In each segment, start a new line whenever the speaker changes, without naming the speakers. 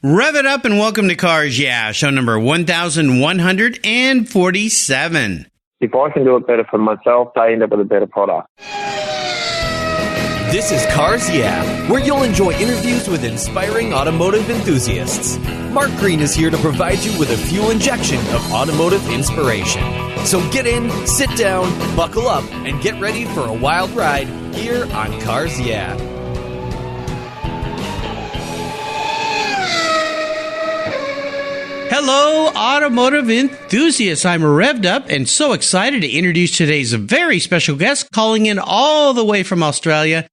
Rev it up and welcome to Cars Yeah, show number 1147.
If I can do it better for myself, they end up with a better product.
This is Cars Yeah, where you'll enjoy interviews with inspiring automotive enthusiasts. Mark Green is here to provide you with a fuel injection of automotive inspiration. So get in, sit down, buckle up, and get ready for a wild ride here on Cars Yeah.
Hello, automotive enthusiasts. I'm revved up and so excited to introduce today's very special guest, calling in all the way from Australia,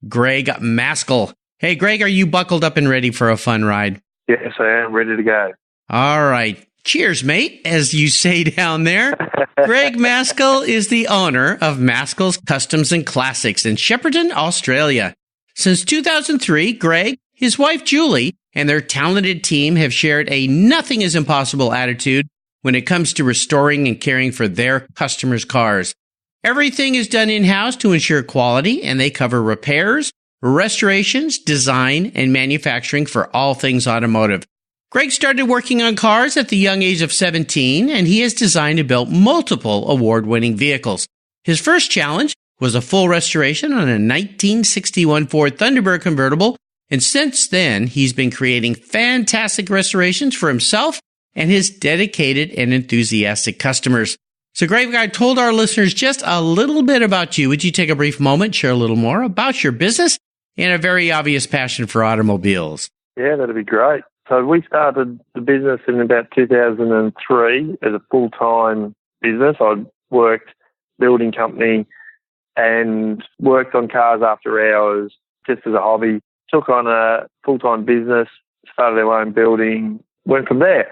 Greg Maskell. Hey, Greg, are you buckled up and ready for a fun ride?
Yes, I am ready to go.
All right. Cheers, mate, as you say down there. Greg Maskell is the owner of Maskell's Customs and Classics in Shepparton, Australia. Since 2003, Greg, his wife Julie, and their talented team have shared a nothing is impossible attitude when it comes to restoring and caring for their customers' cars. Everything is done in-house to ensure quality, and they cover repairs, restorations, design, and manufacturing for all things automotive. Greg started working on cars at the young age of 17, and he has designed and built multiple award-winning vehicles. His first challenge was a full restoration on a 1961 Ford Thunderbird convertible, and since then, he's been creating fantastic restorations for himself and his dedicated and enthusiastic customers. So, Greg, I told our listeners just a little bit about you. Would you take a brief moment, share a little more about your business and a very obvious passion for automobiles?
Yeah, that'd be great. So we started the business in about 2003 as a full-time business. I worked building company and worked on cars after hours just as a hobby. Took on a full-time business, started our own building, went from there.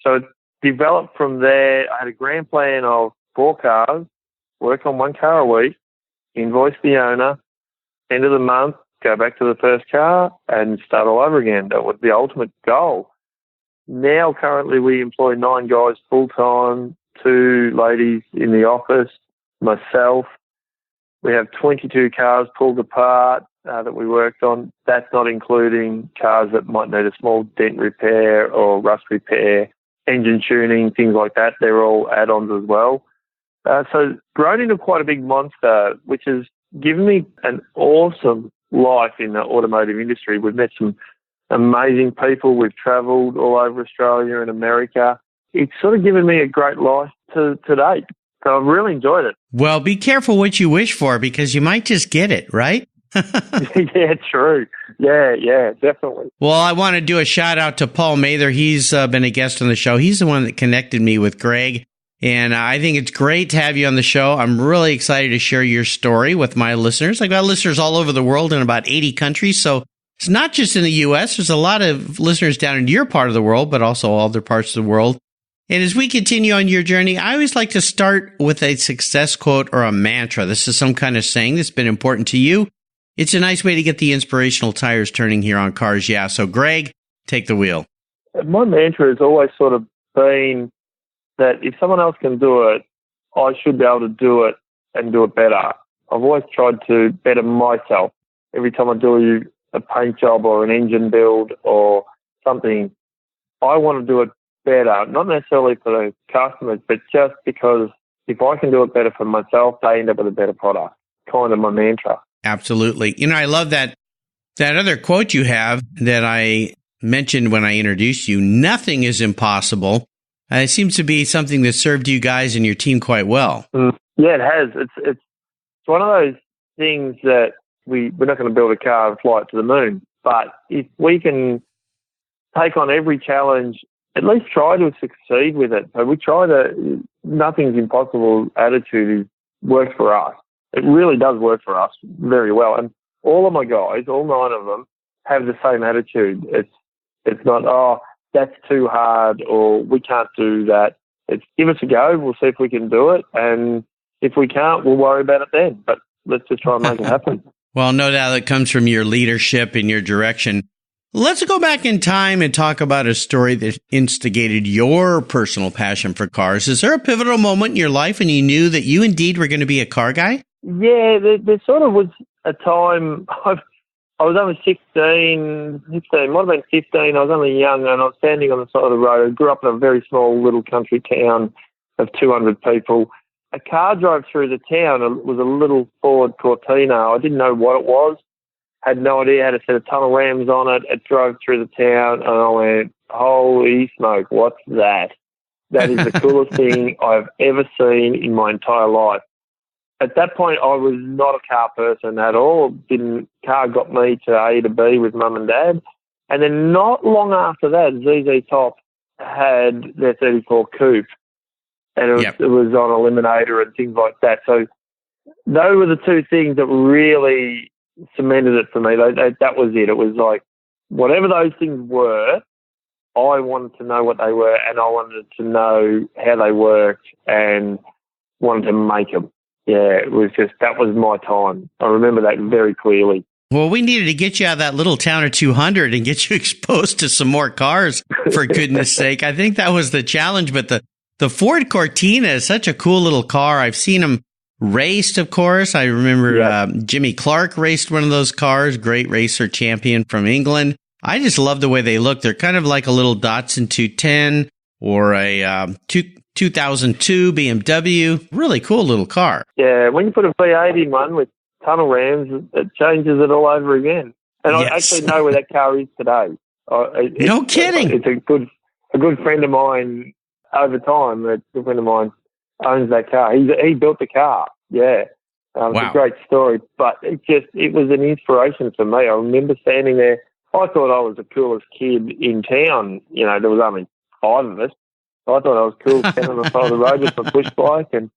So it developed from there. I had a grand plan of 4 cars, work on 1 car a week, invoice the owner, end of the month, go back to the first car and start all over again. That was the ultimate goal. Now, currently, we employ 9 guys full-time, 2 ladies in the office, myself. We have 22 cars pulled apart that we worked on. That's not including cars that might need a small dent repair or rust repair, engine tuning, things like that. They're all add-ons as well. So grown into quite a big monster, which has given me an awesome life in the automotive industry. We've met some amazing people. We've travelled all over Australia and America. It's sort of given me a great life to date. So I've really enjoyed it.
Well, be careful what you wish for because you might just get it, right?
Yeah, true. Yeah, definitely.
Well, I want to do a shout out to Paul Mather. He's been a guest on the show. He's the one that connected me with Greg. And I think it's great to have you on the show. I'm really excited to share your story with my listeners. I've got listeners all over the world in about 80 countries. So it's not just in the U.S. There's a lot of listeners down in your part of the world, but also other parts of the world. And as we continue on your journey, I always like to start with a success quote or a mantra. This is some kind of saying that's been important to you. It's a nice way to get the inspirational tires turning here on Cars Yeah. So, Greg, take the wheel.
My mantra has always sort of been that if someone else can do it, I should be able to do it and do it better. I've always tried to better myself. Every time I do a paint job or an engine build or something, I want to do it better, not necessarily for the customers, but just because if I can do it better for myself, they end up with a better product. Kind of my mantra.
Absolutely. You know, I love that other quote you have that I mentioned when I introduced you, nothing is impossible. It seems to be something that served you guys and your team quite well.
Yeah, it has. It's one of those things that we're not going to build a car and fly it to the moon. But if we can take on every challenge, at least try to succeed with it. So we try to, nothing's impossible attitude works for us. It really does work for us very well. And all of my guys, all 9 of them, have the same attitude. It's not, oh, that's too hard or we can't do that. It's give us a go. We'll see if we can do it. And if we can't, we'll worry about it then. But let's just try and make it happen.
Well, no doubt it comes from your leadership and your direction. Let's go back in time and talk about a story that instigated your personal passion for cars. Is there a pivotal moment in your life when you knew that you indeed were going to be a car guy?
Yeah, there sort of was a time. I was only 16, might have been 15. I was only young, and I was standing on the side of the road. I grew up in a very small little country town of 200 people. A car drove through the town. It was a little Ford Cortina. I didn't know what it was. Had no idea. Had a set of tunnel rams on it. It drove through the town, and I went, holy smoke, what's that? That is the coolest thing I've ever seen in my entire life. At that point, I was not a car person at all. Car got me to A to B with mum and dad. And then not long after that, ZZ Top had their 34 Coupe. And it was on Eliminator and things like that. So those were the two things that really cemented it for me. That was it. It was like, whatever those things were, I wanted to know what they were, and I wanted to know how they worked and wanted to make them. Yeah, it was just, that was my time. I remember that very clearly.
Well, we needed to get you out of that little town of 200 and get you exposed to some more cars, for goodness sake. I think that was the challenge, but the Ford Cortina is such a cool little car. I've seen them raced, of course. I remember Jimmy Clark raced one of those cars, great racer champion from England. I just love the way they look. They're kind of like a little Datsun 210 or a 2002 BMW. Really cool little car.
Yeah, when you put a V8 in one with tunnel rams, it changes it all over again. And I actually know where that car is today.
No kidding.
It's a good friend of mine over time. A good friend of mine owns that car. He built the car. Yeah. Wow. It's a great story. But it was an inspiration for me. I remember standing there. I thought I was the coolest kid in town. You know, there was only 5 of us. I thought I was cool standing on the side of the road with my push bike, and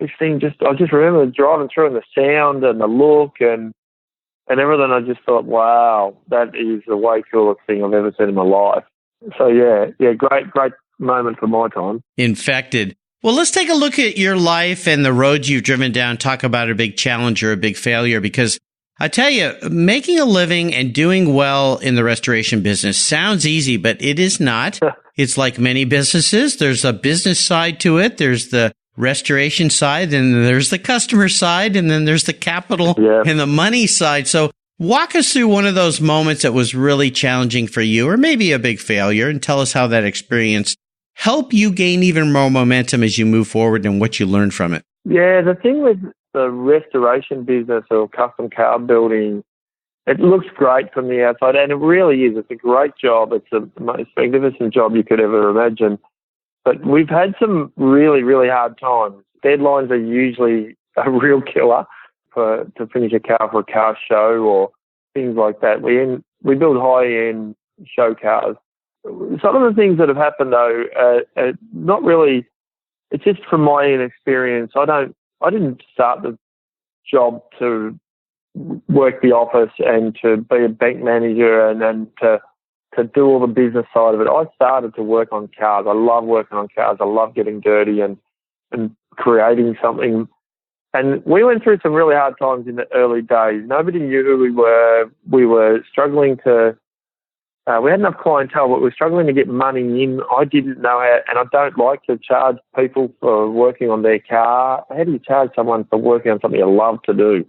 this thing I just remember driving through, and the sound and the look and everything. I just thought, wow, that is the way coolest thing I've ever seen in my life. So yeah, great moment for my time.
Infected. Well, let's take a look at your life and the roads you've driven down. Talk about a big challenge or a big failure, because I tell you, making a living and doing well in the restoration business sounds easy, but it is not. It's like many businesses. There's a business side to it. There's the restoration side, and there's the customer side, and then there's the capital and the money side. So walk us through one of those moments that was really challenging for you, or maybe a big failure, and tell us how that experience helped you gain even more momentum as you move forward and what you learned from it.
Yeah, the thing with the restoration business or custom car building, it looks great from the outside, and it really is. It's a great job. It's the most magnificent job you could ever imagine. But we've had some really, really hard times. Deadlines are usually a real killer to finish a car for a car show or things like that. We build high-end show cars. Some of the things that have happened, though, not really. It's just from my inexperience. I didn't start the job to work the office and to be a bank manager and then to do all the business side of it. I started to work on cars. I love working on cars. I love getting dirty and creating something. And we went through some really hard times in the early days. Nobody knew who we were. We were struggling we had enough clientele, but we were struggling to get money in. I didn't know how, and I don't like to charge people for working on their car. How do you charge someone for working on something you love to do?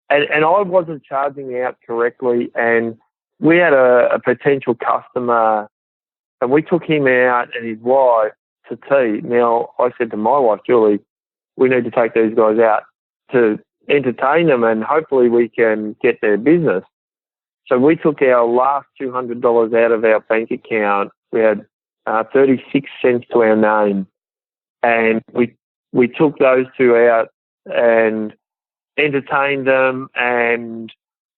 And I wasn't charging out correctly, and we had a potential customer, and we took him out and his wife to tea. Now, I said to my wife, Julie, we need to take these guys out to entertain them, and hopefully we can get their business. So we took our last $200 out of our bank account. We had 36 cents to our name, and we took those two out and entertained them and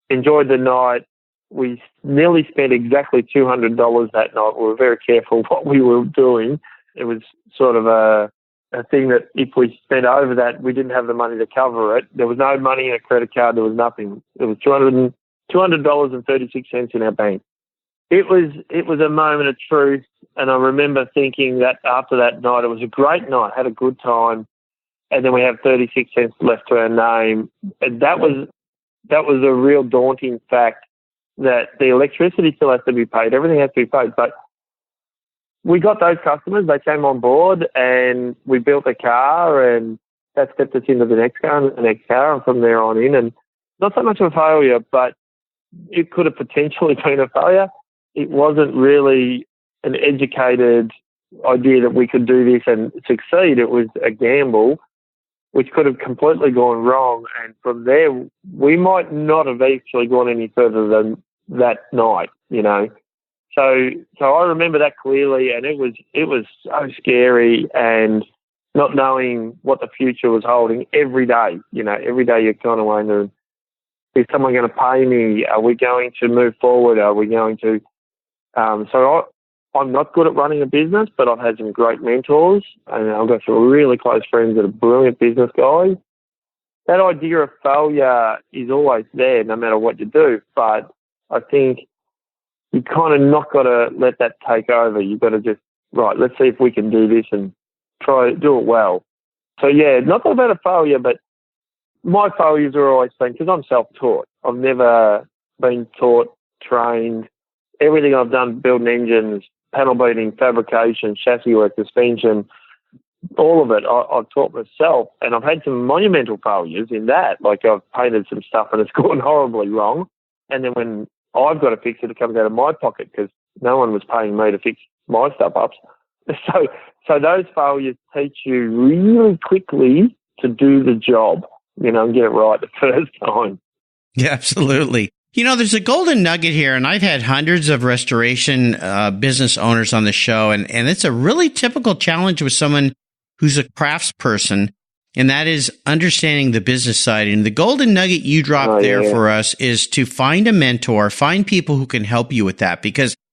enjoyed the night. We nearly spent exactly $200 that night. We were very careful what we were doing. It was sort of a thing that if we spent over that, we didn't have the money to cover it. There was no money in a credit card. There was nothing. It was $200.36 in our bank. It was a moment of truth, and I remember thinking that after that night, it was a great night, had a good time, and then we have 36 cents left to our name. And that was a real daunting fact, that the electricity still has to be paid, everything has to be paid. But we got those customers, they came on board, and we built a car, and that stepped us into the next car and the next car, and from there on in. And not so much of a failure, but it could have potentially been a failure. It wasn't really an educated idea that we could do this and succeed. It was a gamble, which could have completely gone wrong. And from there, we might not have actually gone any further than that night, you know. So I remember that clearly, and it was so scary, and not knowing what the future was holding every day. You know, every day you're kind of wondering, is someone going to pay me? Are we going to move forward? Are we going to? I'm not good at running a business, but I've had some great mentors, and I've got some really close friends that are brilliant business guys. That idea of failure is always there, no matter what you do. But I think you kind of not got to let that take over. You've got to just, right, let's see if we can do this and try to do it well. So, yeah, not that I've had a failure, but my failures are always been, because I'm self-taught. I've never been taught, trained. Everything I've done, building engines, panel beating, fabrication, chassis work, suspension, all of it, I've taught myself. And I've had some monumental failures in that. Like, I've painted some stuff and it's gone horribly wrong. And then when I've got to fix it, it comes out of my pocket because no one was paying me to fix my stuff-ups. So those failures teach you really quickly to do the job, you know, and get it right the first time.
Yeah, absolutely. You know, there's a golden nugget here, and I've had hundreds of restoration business owners on the show, and it's a really typical challenge with someone who's a craftsperson, and that is understanding the business side. And the golden nugget you dropped for us is to find a mentor, find people who can help you with that,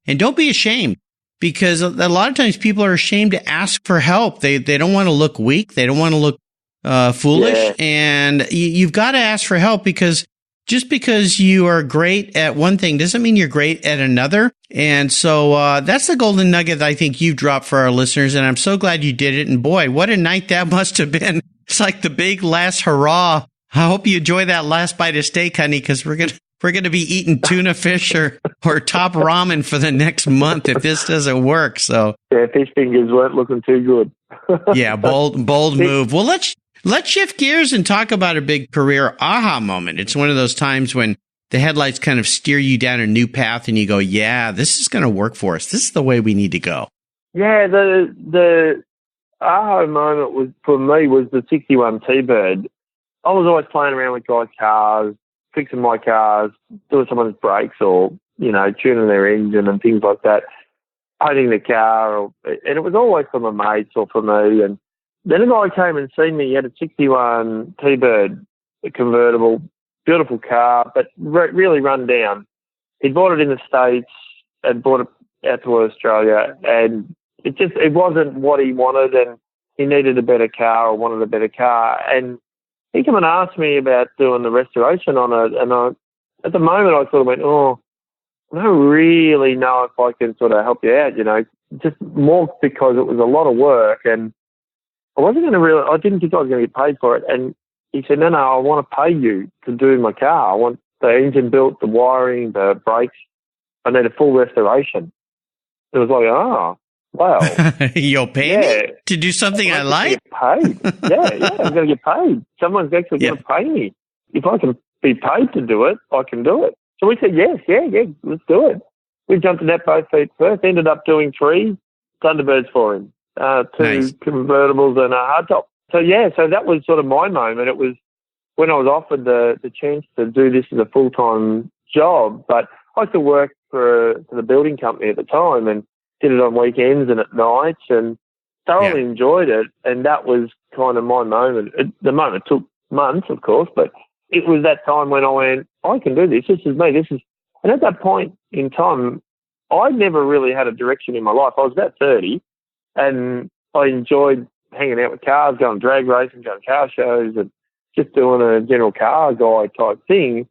and don't be ashamed, because a lot of times people are ashamed to ask for help. They don't want to look weak. They don't want to look foolish, and you've got to ask for help, because just because you are great at one thing doesn't mean you're great at another. And so that's the golden nugget that I think you dropped for our listeners, and I'm so glad you did it. And boy, what a night that must have been. It's like the big last hurrah. I hope you enjoy that last bite of steak, honey, because we're gonna be eating tuna fish or top ramen for the next month if this doesn't work. So
yeah, fish fingers weren't looking too good.
Yeah, bold move. Well, let's shift gears and talk about a big career aha moment. It's one of those times when the headlights kind of steer you down a new path and you go, yeah, this is going to work for us. This is the way we need to go.
Yeah, the aha moment was, for me, was the 61 T-Bird. I was always playing around with guys' cars, fixing my cars, doing someone's brakes, or, you know, tuning their engine and things like that, painting the car, and it was always for my mates or for me. And then a guy came and seen me. He had a 61 T-Bird, a convertible, beautiful car, but really run down. He bought it in the States and bought it out to Australia, and it wasn't what he wanted, and he needed a better car or wanted a better car. And he came and asked me about doing the restoration on it, and at the moment I sort of went, I don't really know if I can sort of help you out, you know, just more because it was a lot of work, and I didn't think I was going to get paid for it. And he said, no, I want to pay you to do my car. I want the engine built, the wiring, the brakes. I need a full restoration. It was like, wow.
You'll pay me to do something I like?
Get paid. Yeah, I'm going to get paid. Someone's actually going to pay me. If I can be paid to do it, I can do it. So we said, yes, let's do it. We jumped in that both feet first, ended up doing 3 Thunderbirds for him, 2 convertibles and a hardtop. So that was sort of my moment. It was when I was offered the chance to do this as a full-time job, but I used to work for the building company at the time and did it on weekends and at nights, and thoroughly enjoyed it. And that was kind of my moment. The moment took months, of course, but it was that time when I went, I can do this. This is me. And at that point in time, I never really had a direction in my life. I was about 30, and I enjoyed hanging out with cars, going drag racing, going car shows, and just doing a general car guy type thing,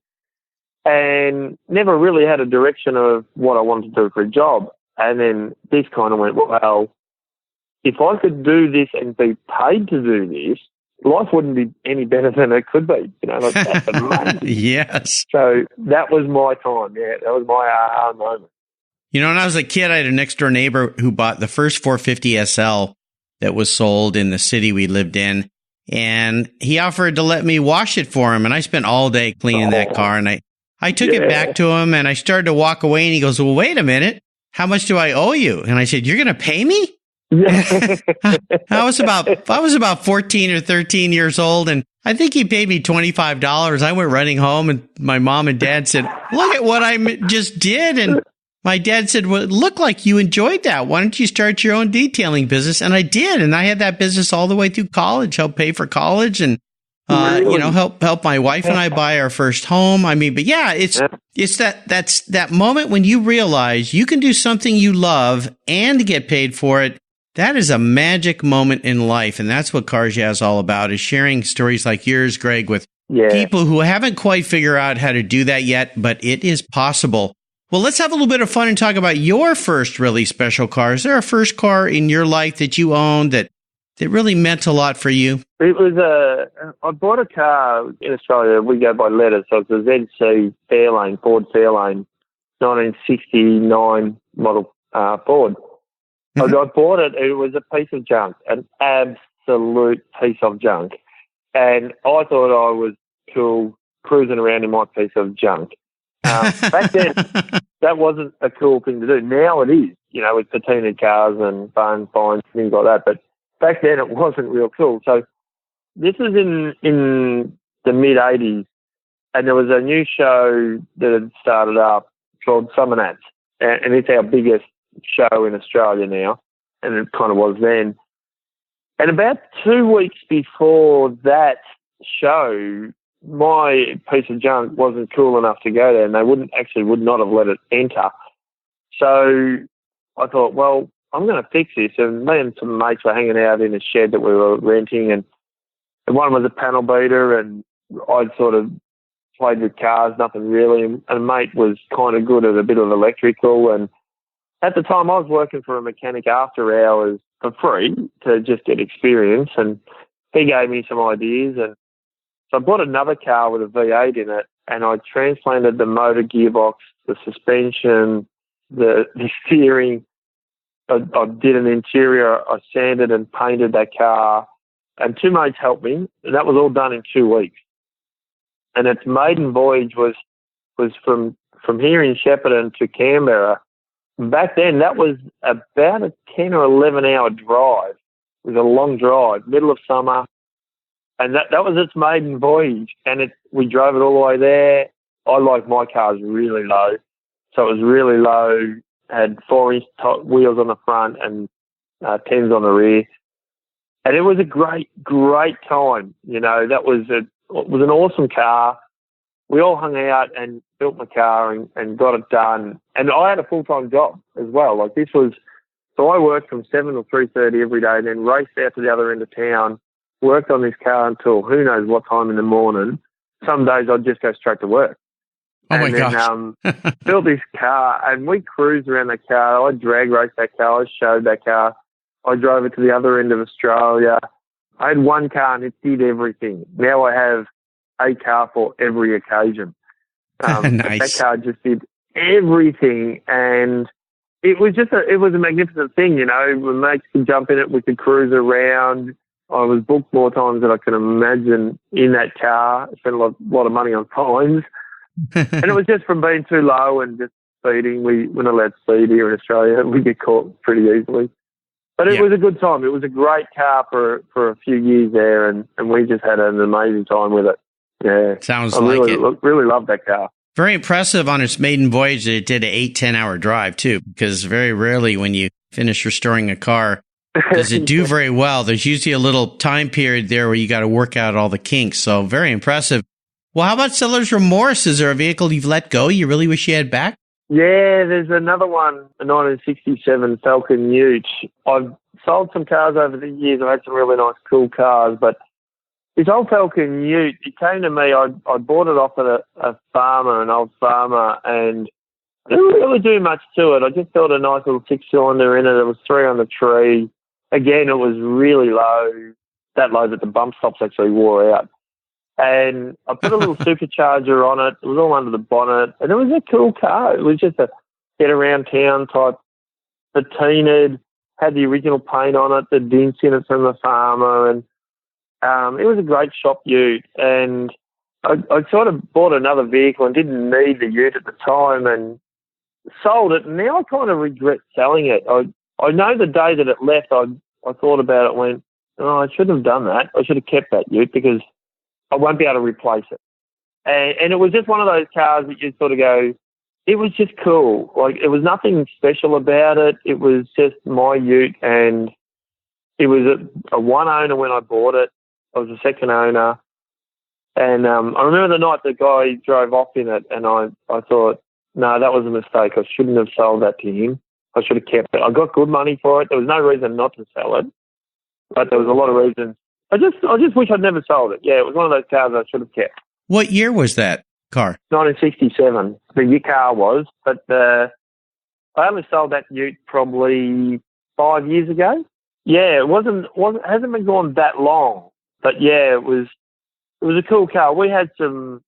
and never really had a direction of what I wanted to do for a job. And then this kind of went, well, if I could do this and be paid to do this, life wouldn't be any better than it could be. You know, like, that's amazing.
Yes.
So that was my time. Yeah, that was my aha moment.
You know, when I was a kid, I had a next door neighbor who bought the first 450 SL that was sold in the city we lived in. And he offered to let me wash it for him. And I spent all day cleaning that car. And I took it back to him and I started to walk away and he goes, well, wait a minute. How much do I owe you? And I said, you're going to pay me?
Yeah.
I was about 14 or 13 years old, and I think he paid me $25. I went running home, and my mom and dad said, look at what I just did. And my dad said, well, it looked like you enjoyed that. Why don't you start your own detailing business? And I did. And I had that business all the way through college, helped pay for college and,
really?
help my wife and I buy our first home. I mean, but yeah, it's that moment when you realize you can do something you love and get paid for it. That is a magic moment in life, and that's what Cars Yeah is all about, is sharing stories like yours, Greg, with people who haven't quite figured out how to do that yet, but it is possible. Well, let's have a little bit of fun and talk about your first really special car. Is there a first car in your life that you owned that really meant a lot for you?
It was I bought a car in Australia. We go by letters, so it's a ZC Fairlane, Ford Fairlane, 1969 model Ford. I bought it. It was a piece of junk, an absolute piece of junk. And I thought I was cool cruising around in my piece of junk. Back then, that wasn't a cool thing to do. Now it is, with patina cars and bone fines, things like that. But back then, it wasn't real cool. So this was in the mid-'80s, and there was a new show that had started up called Summer Nats, and it's our biggest show in Australia now, and it kind of was then. And about 2 weeks before that show, my piece of junk wasn't cool enough to go there, and they would not have let it enter. So I thought, well, I'm going to fix this. And me and some mates were hanging out in a shed that we were renting, and one was a panel beater, and I'd sort of played with cars, nothing really. And a mate was kind of good at a bit of electrical, and at the time, I was working for a mechanic after hours for free to just get experience, and he gave me some ideas. And so I bought another car with a V8 in it, and I transplanted the motor gearbox, the suspension, the steering. I did an interior. I sanded and painted that car, and two mates helped me. And that was all done in 2 weeks. And its maiden voyage was from here in Shepparton to Canberra. Back then, that was about a 10 or 11-hour drive. It was a long drive, middle of summer, and that was its maiden voyage. And we drove it all the way there. I like my cars really low, so it was really low. Had 4-inch wheels on the front and 10s on the rear, and it was a great time. That was it was an awesome car. We all hung out and built my car and got it done. And I had a full-time job as well. So I worked from 7 till 3:30 every day, and then raced out to the other end of town, worked on this car until who knows what time in the morning. Some days I'd just go straight to work.
Oh, my gosh.
Built this car, and we cruised around that car. I drag raced that car. I showed that car. I drove it to the other end of Australia. I had one car, and it did everything. Now I have a car for every occasion.
Nice.
That car just did everything, and it was a magnificent thing. When mates could jump in it, we could cruise around. I was booked more times than I can imagine in that car. I spent a lot of money on fines, and it was just from being too low and just speeding. We're not allowed to speed here in Australia. We get caught pretty easily. But it was a good time. It was a great car for a few years there, and we just had an amazing time with it. Yeah.
Sounds
I
like
really loved that car.
Very impressive on its maiden voyage that it did an 8-10-hour drive, too, because very rarely when you finish restoring a car does it do very well. There's usually a little time period there where you got to work out all the kinks. So very impressive. Well, how about seller's remorse? Is there a vehicle you've let go you really wish you had back?
Yeah, there's another one, a 1967 Falcon Ute. I've sold some cars over the years. I've had some really nice, cool cars, but this old Falcon Ute, it came to me. I bought it off of a farmer, an old farmer, and I didn't really do much to it. I just built a nice little 6-cylinder in it. It was 3 on the tree. Again, it was really low, that low that the bump stops actually wore out. And I put a little supercharger on it. It was all under the bonnet, and it was a cool car. It was just a get around town type, patinaed, had the original paint on it, the dints in it from the farmer, and it was a great shop ute. And I sort of bought another vehicle and didn't need the ute at the time and sold it. And now I kind of regret selling it. I know the day that it left, I thought about it and went, oh, I shouldn't have done that. I should have kept that ute because I won't be able to replace it. And it was just one of those cars that you sort of go, it was just cool. Like, it was nothing special about it. It was just my ute, and it was a one owner when I bought it. I was a second owner. And I remember the night the guy drove off in it, and I thought, no, that was a mistake. I shouldn't have sold that to him. I should have kept it. I got good money for it. There was no reason not to sell it, but there was a lot of reasons. I just wish I'd never sold it. Yeah, it was one of those cars I should have kept.
What year was that car?
1967. The car was, but I only sold that ute probably 5 years ago. Yeah, it hasn't been gone that long, but yeah, it was a cool car. We had some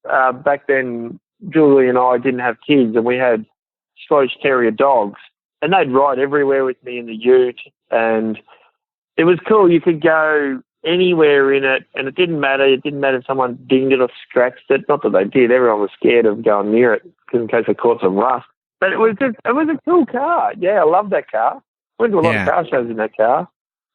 back then. Julie and I didn't have kids, and we had Scottish Terrier dogs, and they'd ride everywhere with me in the ute, and it was cool. You could go anywhere in it, and it didn't matter. It didn't matter if someone dinged it or scratched it. Not that they did. Everyone was scared of going near it in case they caught some rust. But it was a cool car. Yeah, I love that car. Went to a lot of car shows in that car.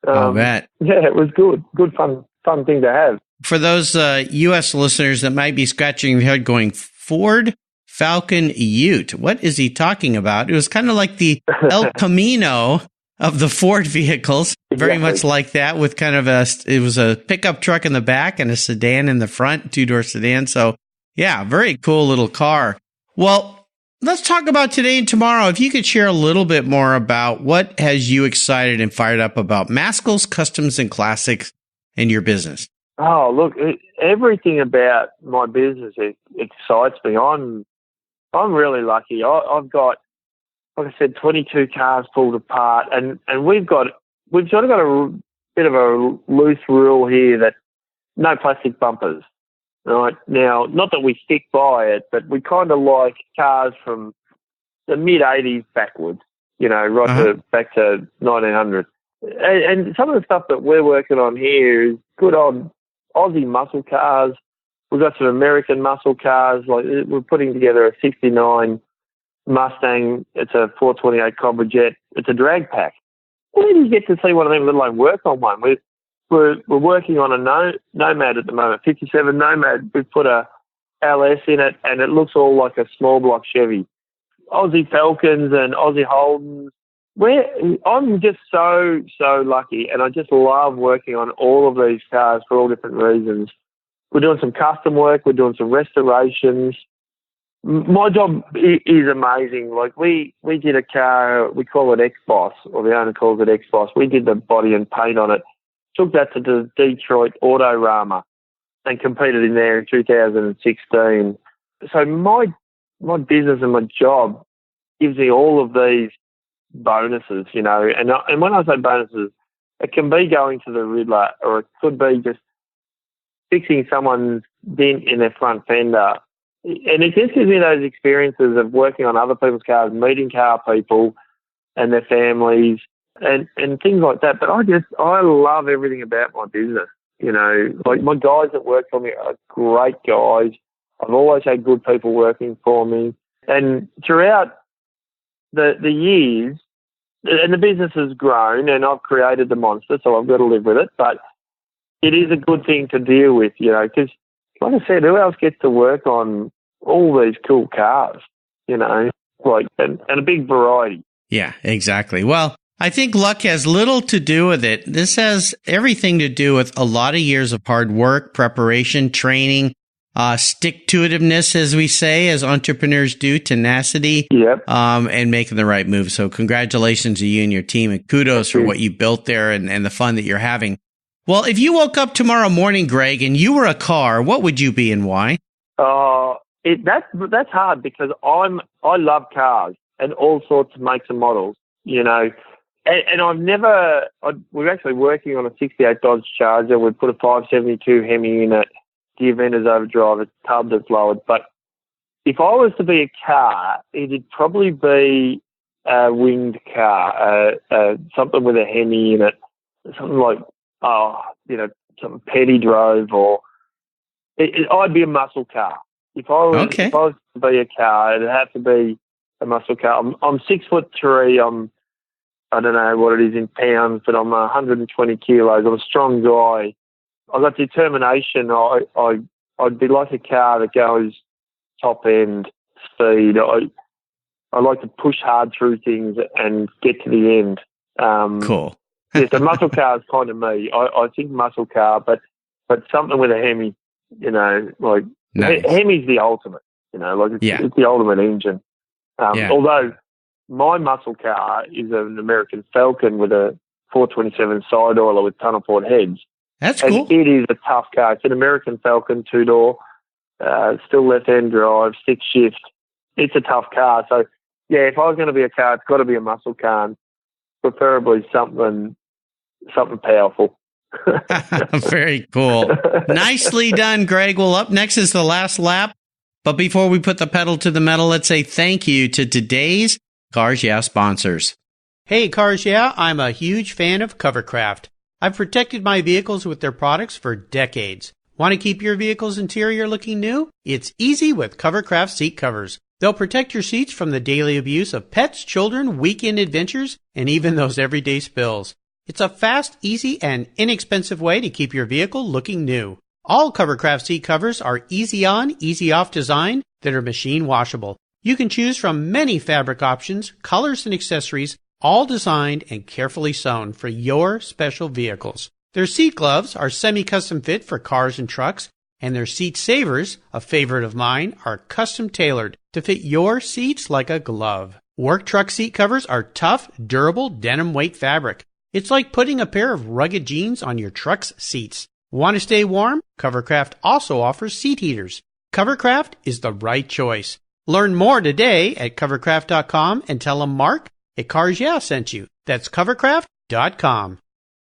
I'll bet.
Yeah, it was good. Good, fun thing to have.
For those U.S. listeners that might be scratching their head going, Ford Falcon Ute, what is he talking about? It was kind of like the El Camino of the Ford vehicles, very much like that, with kind of it was a pickup truck in the back and a sedan in the front, two-door sedan. So, yeah, very cool little car. Well, let's talk about today and tomorrow. If you could share a little bit more about what has you excited and fired up about Maskell's Customs and Classics and your business.
Oh, look, everything about my business excites me. I'm really lucky. I've got, like I said, 22 cars pulled apart, and we've sort of got a bit of a loose rule here that no plastic bumpers. Right now, not that we stick by it, but we kind of like cars from the mid '80s backwards. Back to 1900. And some of the stuff that we're working on here is good old Aussie muscle cars. We've got some American muscle cars. Like, we're putting together a '69 Mustang. It's a 428 Cobra Jet. It's a drag pack. Where do you get to see one of them, let alone work on one? We're working on a Nomad at the moment, 57 Nomad. We've put a LS in it, and it looks all like a small block Chevy. Aussie Falcons and Aussie Holdens. I'm just so lucky, and I just love working on all of these cars for all different reasons. We're doing some custom work. We're doing some restorations. My job is amazing. Like, we did a car, we call it X-Boss, or the owner calls it X-Boss. We did the body and paint on it, took that to the Detroit Autorama and competed in there in 2016. So my business and my job gives me all of these bonuses, and when I say bonuses, it can be going to the Riddler, or it could be just fixing someone's dent in their front fender. And it just gives me those experiences of working on other people's cars, meeting car people and their families and things like that. But I love everything about my business. Like, my guys that work for me are great guys. I've always had good people working for me. And throughout the years, and the business has grown, and I've created the monster, so I've got to live with it. But it is a good thing to deal with, because, like I said, who else gets to work on all these cool cars, and a big variety. Yeah,
exactly. Well, I think luck has little to do with it. This has everything to do with a lot of years of hard work, preparation, training, stick-to-itiveness, as we say, as entrepreneurs do, tenacity, and making the right move. So congratulations to you and your team, and kudos for what you built there and the fun that you're having. Well, if you woke up tomorrow morning, Greg, and you were a car, what would you be and why?
That's hard, because I love cars and all sorts of makes and models, and we're actually working on a 68 Dodge Charger. We put a 572 Hemi in it, the Aventus Overdrive, it's tubbed, it's lowered. But if I was to be a car, it'd probably be a winged car, something with a Hemi in it, something like, something Petty drove, or I'd be a muscle car. If I was to be a car, it'd have to be a muscle car. I'm 6'3". I don't know what it is in pounds, but I'm 120 kilos. I'm a strong guy. I've got determination. I'd be like a car that goes top end speed. I like to push hard through things and get to the end.
Cool.
Yes, a muscle car is kind of me. I think muscle car, but something with a Hemi, like
nice.
Hemi's the ultimate, it's the ultimate engine. Although my muscle car is an American Falcon with a 427 side oiler with tunnel port heads.
That's cool.
And it is a tough car. It's an American Falcon 2-door, still left-hand drive, 6 shift. It's a tough car. So, yeah, if I was going to be a car, it's got to be a muscle car, and preferably something powerful.
Very cool. Nicely done, Greg. Well, up next is the last lap. But before we put the pedal to the metal, let's say thank you to today's Cars Yeah sponsors. Hey, Cars Yeah, I'm a huge fan of Covercraft. I've protected my vehicles with their products for decades. Want to keep your vehicle's interior looking new? It's easy with Covercraft seat covers. They'll protect your seats from the daily abuse of pets, children, weekend adventures, and even those everyday spills. It's a fast, easy, and inexpensive way to keep your vehicle looking new. All Covercraft seat covers are easy on, easy off design that are machine washable. You can choose from many fabric options, colors, and accessories, all designed and carefully sewn for your special vehicles. Their seat gloves are semi-custom fit for cars and trucks, and their seat savers, a favorite of mine, are custom tailored to fit your seats like a glove. Work truck seat covers are tough, durable, denim weight fabric. It's like putting a pair of rugged jeans on your truck's seats. Want to stay warm? Covercraft also offers seat heaters. Covercraft is the right choice. Learn more today at covercraft.com and tell them Mark at Cars Yeah sent you. That's covercraft.com.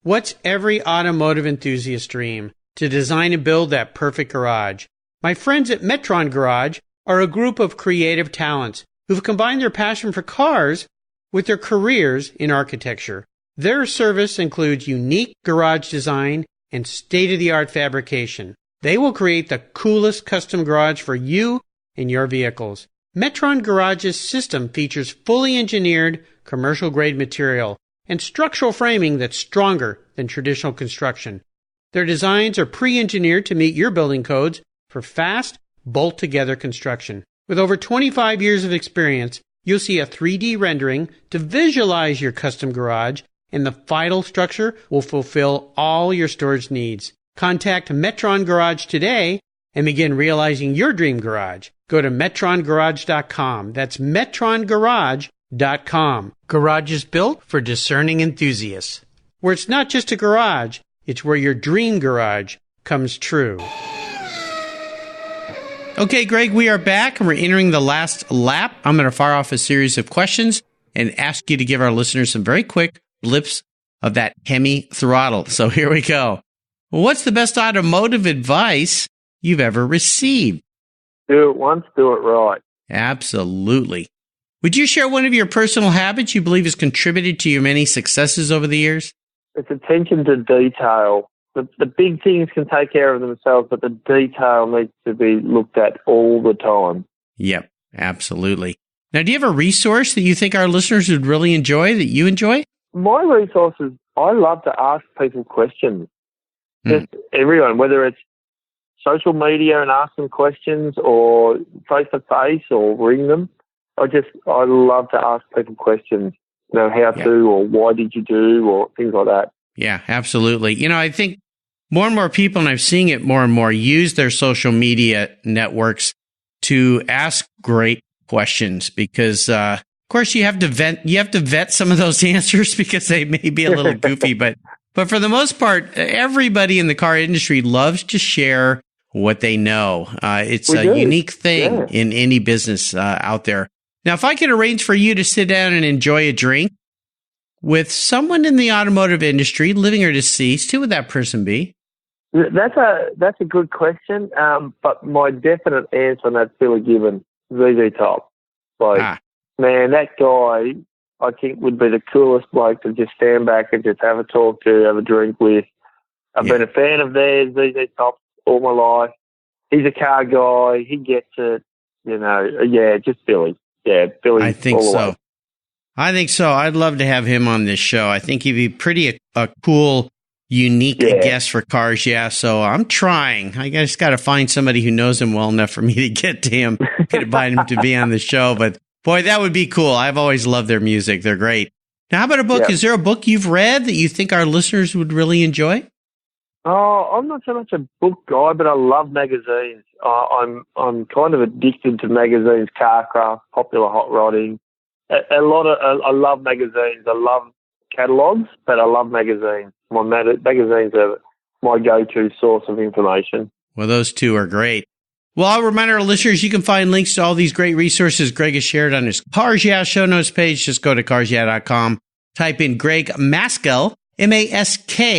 What's every automotive enthusiast's dream? To design and build that perfect garage. My friends at Metron Garage are a group of creative talents who've combined their passion for cars with their careers in architecture. Their service includes unique garage design and state-of-the-art fabrication. They will create the coolest custom garage for you and your vehicles. Metron Garage's system features fully engineered commercial-grade material and structural framing that's stronger than traditional construction. Their designs are pre-engineered to meet your building codes for fast, bolt-together construction. With over 25 years of experience, you'll see a 3D rendering to visualize your custom garage, and the final structure will fulfill all your storage needs. Contact Metron Garage today and begin realizing your dream garage. Go to metrongarage.com. That's metrongarage.com. Garage is built for discerning enthusiasts. Where it's not just a garage, it's where your dream garage comes true. Okay, Greg, we are back and we're entering the last lap. I'm going to fire off a series of questions and ask you to give our listeners some very quick blips of that Hemi throttle. So here we go. What's the best automotive advice you've ever received?
Do it once, do it right.
Absolutely. Would you share one of your personal habits you believe has contributed to your many successes over the years?
It's attention to detail. The big things can take care of themselves, but the detail needs to be looked at all the time.
Yep, absolutely. Now, do you have a resource that you think our listeners would really enjoy, that you enjoy?
My resources, I love to ask people questions. Just everyone, whether it's social media and ask them questions or face-to-face or ring them. I love to ask people questions, how to or why did you do or things like that.
Yeah, absolutely. I think more and more people, and I'm seeing it more and more, use their social media networks to ask great questions because, of course, you have to vet some of those answers because they may be a little goofy, but for the most part, everybody in the car industry loves to share what they know. It's a unique thing in any business out there. Now, if I could arrange for you to sit down and enjoy a drink with someone in the automotive industry, living or deceased, who would that person be?
That's a good question, but my definite answer on that's Billy Gibbon, ZZ Top. Man, that guy, I think, would be the coolest bloke to just stand back and just have a talk to, have a drink with. I've been a fan of theirs, ZZ Top, all my life. he's a car guy. He gets it. Just Billy. Yeah, Billy.
I think
all the
so.
way.
I think so. I'd love to have him on this show. I think he'd be pretty a cool, unique guest for Cars Yeah. So I'm trying. I just got to find somebody who knows him well enough for me to get to him, get invite him to be on the show. But boy, that would be cool. I've always loved their music. They're great. Now, how about a book?
Yeah.
Is there a book you've read that you think our listeners would really enjoy?
Oh, I'm not so much a book guy, but I love magazines. I'm kind of addicted to magazines, Carcraft, Popular Hot Rodding. I love magazines. I love catalogs, but I love magazines. Magazines are my go-to source of information.
Well, those two are great. Well, I'll remind our listeners, you can find links to all these great resources Greg has shared on his Cars Yeah show notes page. Just go to carsyeah.com, type in Greg Maskell, Maskell,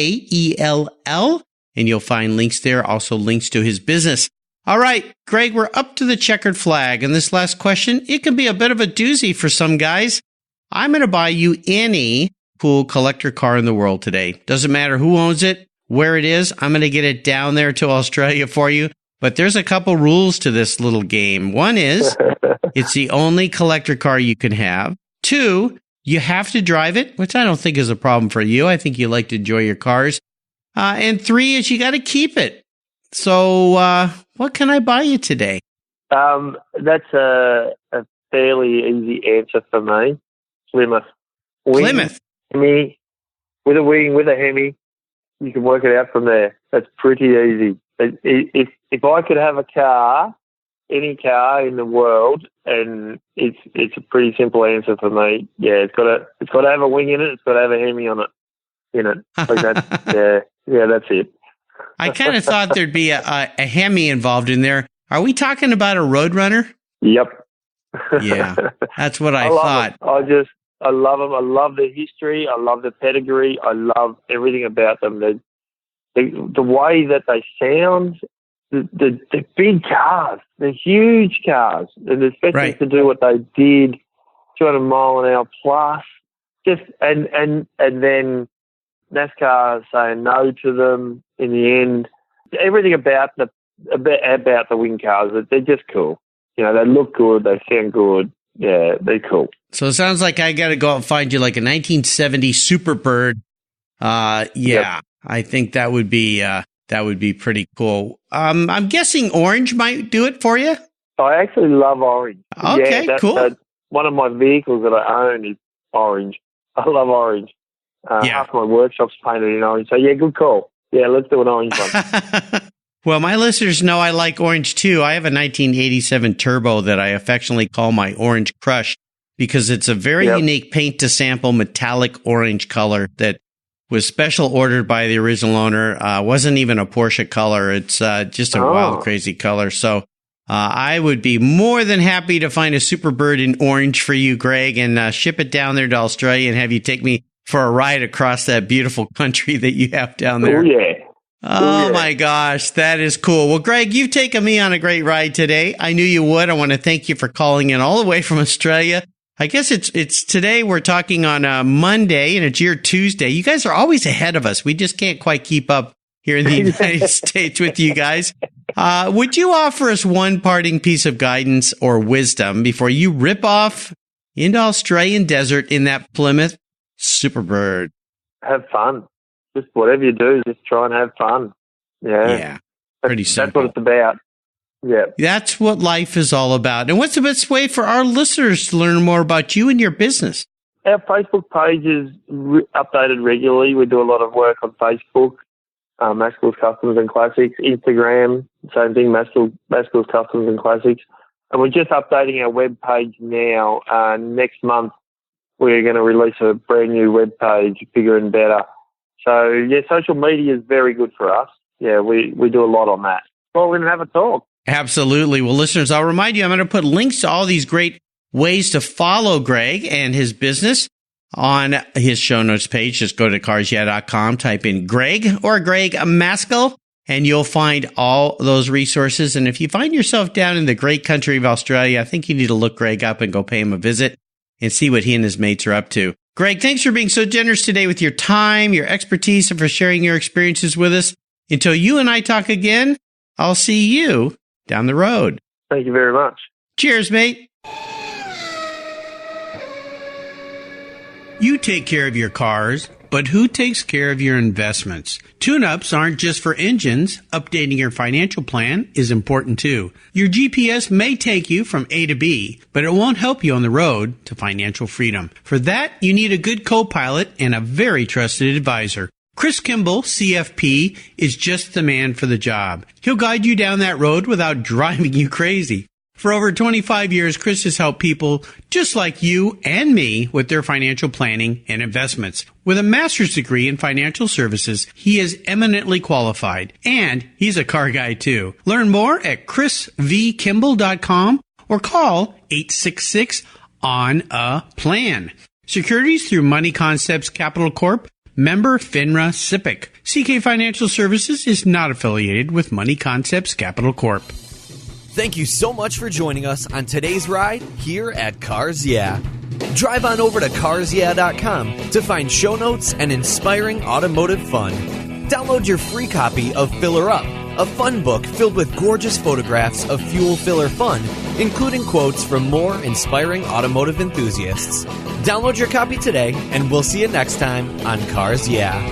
and you'll find links there, also links to his business. All right, Greg, we're up to the checkered flag. And this last question, it can be a bit of a doozy for some guys. I'm going to buy you any cool collector car in the world today. Doesn't matter who owns it, where it is. I'm going to get it down there to Australia for you. But there's a couple rules to this little game. One is it's the only collector car you can have. 2, you have to drive it, which I don't think is a problem for you. I think you like to enjoy your cars. And 3 is you got to keep it. So what can I buy you today?
That's a fairly easy answer for me. Plymouth.
Plymouth?
Hemi, with a wing, with a Hemi. You can work it out from there. That's pretty easy. If I could have a car, any car in the world, and it's a pretty simple answer for me. Yeah, it's got to have a wing in it. It's got to have a Hemi on it. In it. Like that's that's it.
I kind of thought there'd be a Hemi involved in there. Are we talking about a Roadrunner?
Yep.
Yeah, that's what I thought.
I love them. I love their history. I love the pedigree. I love everything about them. The way that they sound, the big cars, the huge cars, and especially to do what they did, 200 mile an hour plus. Just and then NASCAR saying no to them in the end. Everything about the wing cars, they're just cool. They look good. They sound good. Yeah, they're cool.
So it sounds like I got to go out and find you like a 1970 Superbird.
Yep.
I think that would be pretty cool. I'm guessing orange might do it for you.
I actually love orange.
Okay, cool.
One of my vehicles that I own is orange. I love orange. Half my workshop's painted in orange. So, good call. Yeah, let's do an orange one.
Well, my listeners know I like orange, too. I have a 1987 Turbo that I affectionately call my Orange Crush because it's a very unique paint-to-sample metallic orange color that was special ordered by the original owner. Wasn't even a Porsche color. It's just a wild, crazy color. So I would be more than happy to find a Superbird in orange for you, Greg, and ship it down there to Australia and have you take me for a ride across that beautiful country that you have down there.
Oh, yeah.
Oh, my gosh. That is cool. Well, Greg, you've taken me on a great ride today. I knew you would. I want to thank you for calling in all the way from Australia. I guess it's today we're talking on a Monday and it's your Tuesday. You guys are always ahead of us. We just can't quite keep up here in the United States with you guys. Would you offer us one parting piece of guidance or wisdom before you rip off into Australian desert in that Plymouth Superbird?
Have fun. Just whatever you do, just try and have fun.
Yeah. Pretty simple.
That's what it's about. Yeah.
That's what life is all about. And what's the best way for our listeners to learn more about you and your business?
Our Facebook page is updated regularly. We do a lot of work on Facebook, Maskell's Customs and Classics. Instagram, same thing, Maskell's Customs and Classics. And we're just updating our web page now. Next month, we're going to release a brand new web page, bigger and better. So, social media is very good for us. Yeah, we do a lot on that. Well, we're going to have a talk.
Absolutely. Well, listeners, I'll remind you, I'm going to put links to all these great ways to follow Greg and his business on his show notes page. Just go to carsyeah.com, type in Greg or Greg Maskell, and you'll find all those resources. And if you find yourself down in the great country of Australia, I think you need to look Greg up and go pay him a visit and see what he and his mates are up to. Greg, thanks for being so generous today with your time, your expertise, and for sharing your experiences with us. Until you and I talk again, I'll see you down the road.
Thank you very much.
Cheers, mate. You take care of your cars, but who takes care of your investments? Tune-ups aren't just for engines. Updating your financial plan is important too. Your GPS may take you from A to B, but it won't help you on the road to financial freedom. For that, you need a good co-pilot and a very trusted advisor. Chris Kimball, CFP, is just the man for the job. He'll guide you down that road without driving you crazy. For over 25 years, Chris has helped people just like you and me with their financial planning and investments. With a master's degree in financial services, he is eminently qualified, and he's a car guy too. Learn more at chrisvkimball.com or call 866-ON-A-PLAN. Securities through Money Concepts Capital Corp., member FINRA SIPC. CK Financial Services is not affiliated with Money Concepts Capital Corp.
Thank you so much for joining us on today's ride here at Cars Yeah. Drive on over to carsyeah.com to find show notes and inspiring automotive fun. Download your free copy of Filler Up, a fun book filled with gorgeous photographs of fuel filler fun, including quotes from more inspiring automotive enthusiasts. Download your copy today, and we'll see you next time on Cars Yeah.